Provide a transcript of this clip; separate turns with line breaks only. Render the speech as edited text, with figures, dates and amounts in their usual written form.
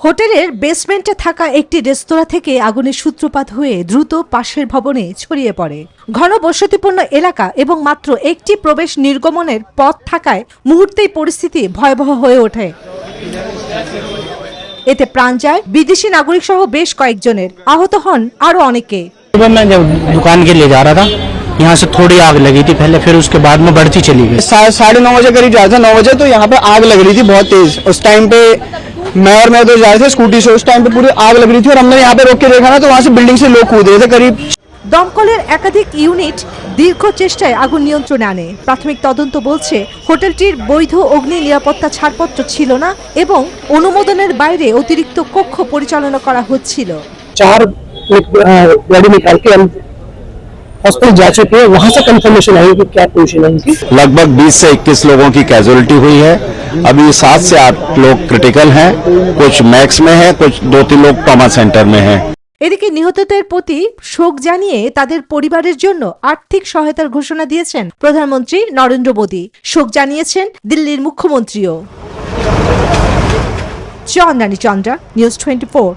হোটেলের বেসমেন্টে থাকা একটি রেস্তোরাঁ থেকে আগুনের সূত্রপাত হয়ে দ্রুত পাশের ভবনে ছড়িয়ে পড়ে। ঘন বসতিপূর্ণ এলাকা এবং মাত্র একটি প্রবেশ নির্গমনের পথ থাকায় মুহূর্তেই পরিস্থিতি ভয়াবহ হয়ে ওঠে। এতে প্রাণ যায় বিদেশি নাগরিক সহ বেশ কয়েকজনের, আহত হন আরো অনেকে।
मैं जब दुकान के लिए जा रहा था, यहाँ से थोड़ी आग लगी थी पहले, फिर उसके बाद में बढ़ती चली गई।
9:30 बजे करीब जा रहा था, 9 बजे तो यहाँ पे आग लग रही थी बहुत तेज। उस टाइम पे मैं तो जा रहे थे स्कूटी से, उस टाइम पे पूरी आग लग रही थी और हमने यहाँ पे रोक के देखा ना तो वहाँ से बिल्डिंग से लोग कूद रहे थे। करीब
দমকলের একাধিক ইউনিট দীর্ঘ চেষ্টায় আগুন নিয়ন্ত্রণে আনে। প্রাথমিক তদন্ত বলছে হোটেলটির বৈধ অগ্নি নিরাপত্তা ছাড়পত্র ছিল না এবং অনুমোদনের বাইরে অতিরিক্ত কক্ষ পরিচালনা করা হচ্ছিল।
4 गाड़ी निकाल के हम हॉस्पिटल जा चुके हैं, वहां से कंफर्मेशन आई कि क्या पोजीशन है उनकी।
लगभग 20 से 21 लोगों की कैजुअलिटी हुई है। अभी 7 से 8 लोग क्रिटिकल हैं, कुछ मैक्स में है, कुछ 2-3 लोग ट्रॉमा सेंटर में हैं।
এদিকে নিহতদের প্রতি শোক জানিয়ে তাদের পরিবারের জন্য আর্থিক সহায়তার ঘোষণা দিয়েছেন প্রধানমন্ত্রী নরেন্দ্র মোদী। শোক জানিয়েছেন দিল্লির মুখ্যমন্ত্রীও। চন্দ্রানী চন্দ্রা, নিউজ 24।